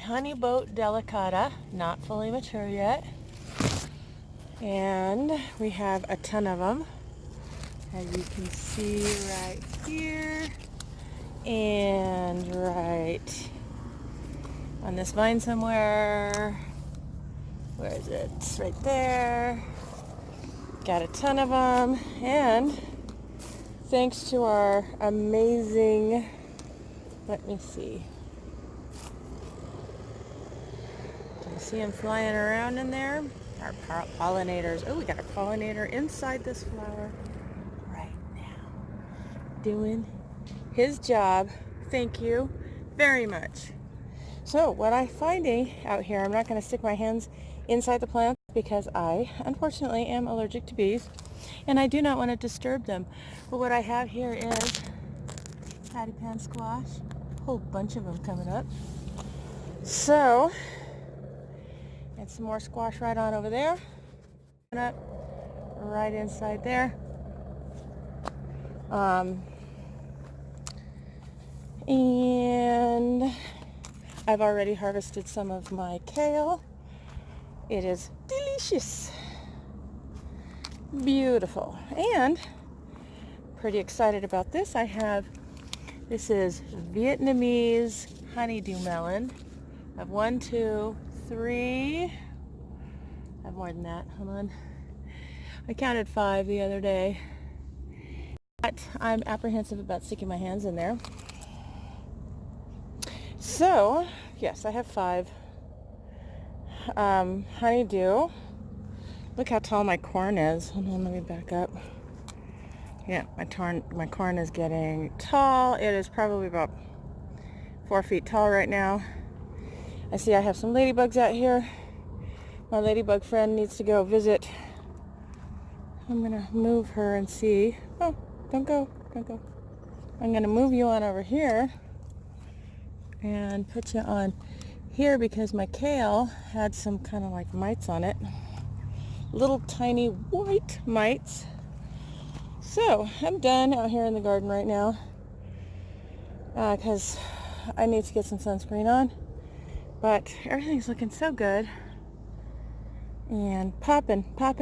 honey boat delicata, not fully mature yet. And we have a ton of them, as you can see right here and right on this vine somewhere. Where is it? It's right there. Got a ton of them, and thanks to our amazing, let me see. Can you see them flying around in there? Our pollinators. Oh, we got a pollinator inside this flower right now, doing his job. Thank you very much. So what I'm finding out here, I'm not going to stick my hands inside the plants because I unfortunately am allergic to bees and I do not want to disturb them. But what I have here is patty pan squash, a whole bunch of them coming up. So, and some more squash right on over there, up right inside there. And I've already harvested some of my kale. It is delicious, beautiful, and pretty excited about this. This is Vietnamese honeydew melon. I have 1, 2, 3. I have more than that. Hold on. I counted 5 the other day. But I'm apprehensive about sticking my hands in there. So, yes, I have 5. Honeydew. Look how tall my corn is. Hold on, let me back up. Yeah, my corn is getting tall. It is probably about 4 feet tall right now. I see I have some ladybugs out here. My ladybug friend needs to go visit. I'm gonna move her and see. Oh, don't go. I'm gonna move you on over here and put you on here because my kale had some kind of like mites on it. Little tiny white mites. So I'm done out here in the garden right now because I need to get some sunscreen on. But everything's looking so good. And popping. I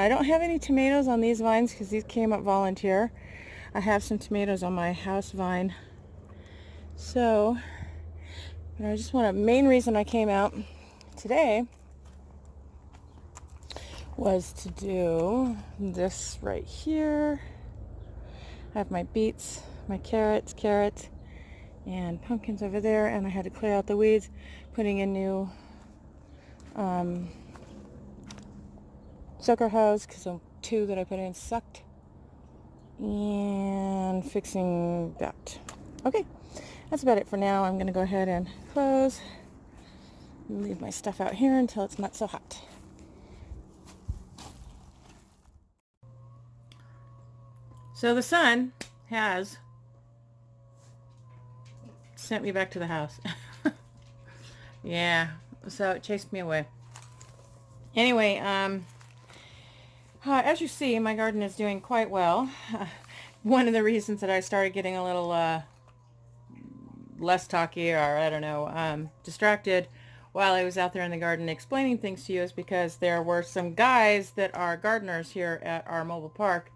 don't have any tomatoes on these vines because these came up volunteer. I have some tomatoes on my house vine. So, but I just main reason I came out today was to do this right here. I have my beets, my carrots, and pumpkins over there, and I had to clear out the weeds, putting in new sucker hose because the 2 that I put in sucked, and fixing that. Okay, that's about it for now. I'm going to go ahead and close and leave my stuff out here until it's not so hot. So the sun has sent me back to the house. Yeah, so it chased me away. Anyway, as you see, my garden is doing quite well. One of the reasons that I started getting a little less talky, or I don't know, distracted while I was out there in the garden explaining things to you is because there were some guys that are gardeners here at our mobile park,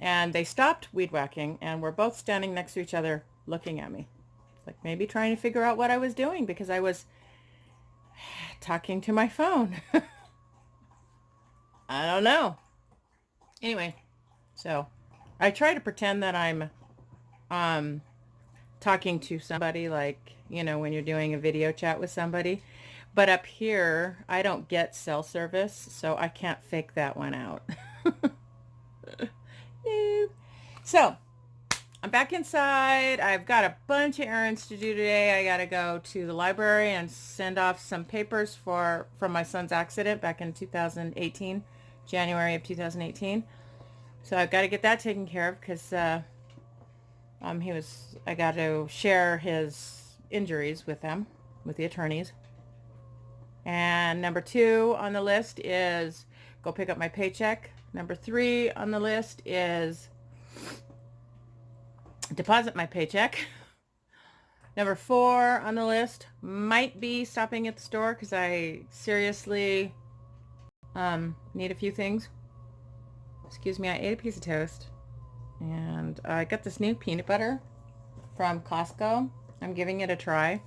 and they stopped weed whacking and were both standing next to each other looking at me. Like maybe trying to figure out what I was doing because I was talking to my phone. I don't know. Anyway, so I try to pretend that I'm talking to somebody, like, you know, when you're doing a video chat with somebody. But up here, I don't get cell service, so I can't fake that one out. Nope. So, I'm back inside. I've got a bunch of errands to do today. I got to go to the library and send off some papers from my son's accident back in 2018, January of 2018. So I've got to get that taken care of because I got to share his injuries with them, with the attorneys. And number 2 on the list is go pick up my paycheck. Number 3 on the list is deposit my paycheck. Number 4 on the list might be stopping at the store because I seriously need a few things. Excuse me, I ate a piece of toast and I got this new peanut butter from Costco. I'm giving it a try.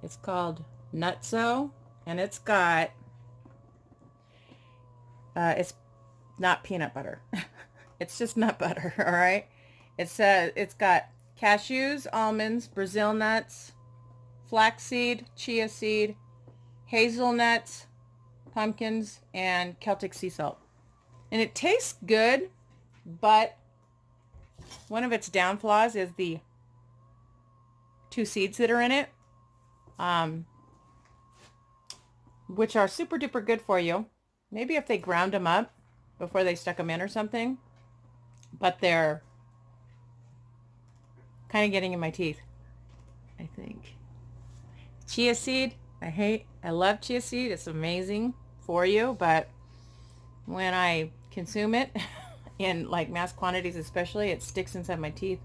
It's called Nutso and it's got, it's not peanut butter. It's just nut butter, all right? It's got cashews, almonds, Brazil nuts, flaxseed, chia seed, hazelnuts, pumpkins, and Celtic sea salt. And it tastes good, but one of its downfalls is the 2 seeds that are in it, which are super duper good for you. Maybe if they ground them up before they stuck them in or something, but they're kind of getting in my teeth, I think. Chia seed, I love chia seed. It's amazing for you, but when I consume it in like mass quantities especially, it sticks inside my teeth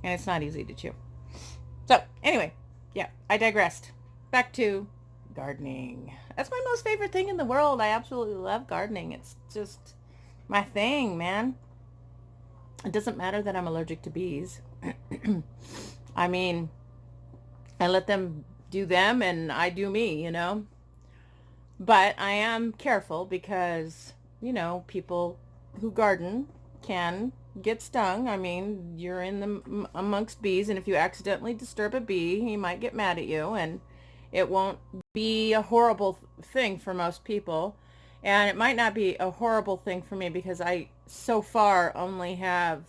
and it's not easy to chew. So anyway, yeah, I digressed. Back to gardening. That's my most favorite thing in the world. I absolutely love gardening. It's just my thing, man. It doesn't matter that I'm allergic to bees. I mean, I let them do them and I do me, you know. But I am careful because, you know, people who garden can get stung. I mean, you're in the amongst bees, and if you accidentally disturb a bee, he might get mad at you, and it won't be a horrible thing for most people. And it might not be a horrible thing for me because I so far only have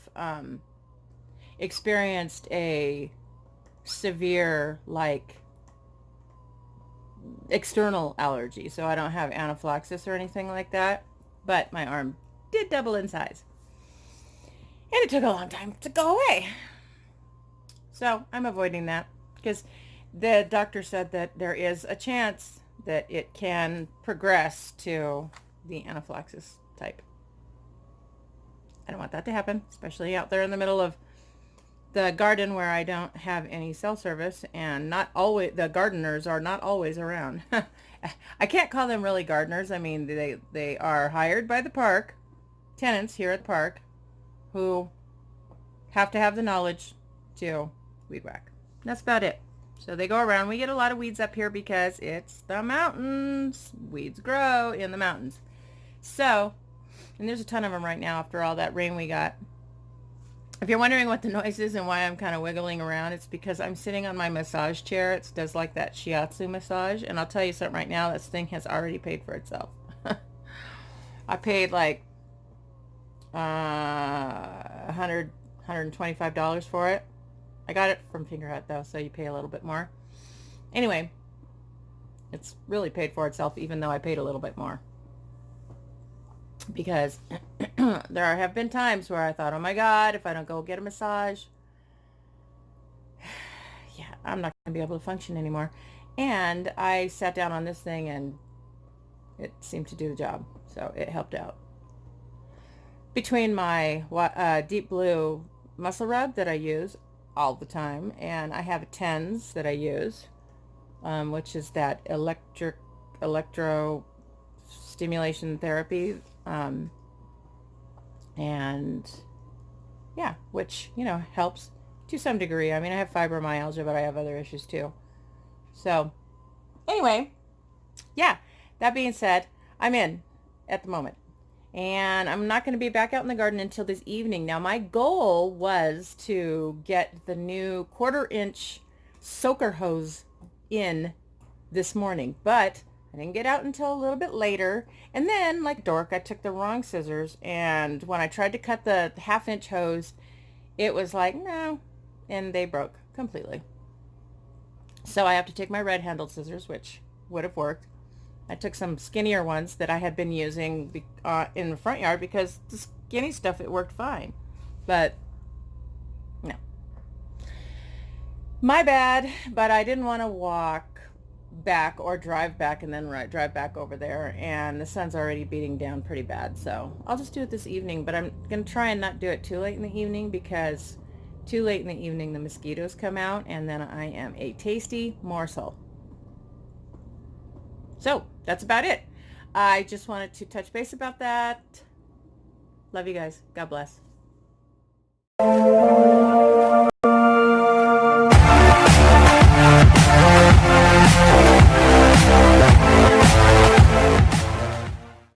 experienced a severe, like, external allergy. So I don't have anaphylaxis or anything like that. But my arm did double in size. And it took a long time to go away. So I'm avoiding that because the doctor said that there is a chance that it can progress to the anaphylaxis type. I don't want that to happen, especially out there in the middle of the garden where I don't have any cell service and not always, the gardeners are not always around. I can't call them really gardeners. I mean, they are hired by the park, tenants here at the park, who have to have the knowledge to weed whack. That's about it. So they go around. We get a lot of weeds up here because it's the mountains. Weeds grow in the mountains. So, and there's a ton of them right now after all that rain we got. If you're wondering what the noise is and why I'm kind of wiggling around, it's because I'm sitting on my massage chair. It does like that shiatsu massage. And I'll tell you something right now, this thing has already paid for itself. I paid like $125 for it. I got it from Finger Hut though, so you pay a little bit more. Anyway, it's really paid for itself even though I paid a little bit more. Because there have been times where I thought, oh my God, if I don't go get a massage, yeah, I'm not going to be able to function anymore. And I sat down on this thing and it seemed to do the job. So it helped out. Between my Deep Blue muscle rub that I use all the time, and I have a TENS that I use, which is that electro stimulation therapy, and yeah, which, you know, helps to some degree. I mean, I have fibromyalgia, but I have other issues too. So anyway, yeah, that being said, I'm in at the moment. And I'm not going to be back out in the garden until this evening. Now, my goal was to get the new 1/4-inch soaker hose in this morning, but I didn't get out until a little bit later. And then, like dork, I took the wrong scissors. And when I tried to cut the 1/2-inch hose, it was like, no. And they broke completely. So I have to take my red-handled scissors, which would have worked. I took some skinnier ones that I had been using in the front yard because the skinny stuff, it worked fine. But no. My bad, but I didn't want to walk back or drive back and then drive back over there. And the sun's already beating down pretty bad. So I'll just do it this evening. But I'm going to try and not do it too late in the evening because Too late in the evening, the mosquitoes come out, and then I am a tasty morsel. So that's about it. I just wanted to touch base about that. Love you guys. God bless.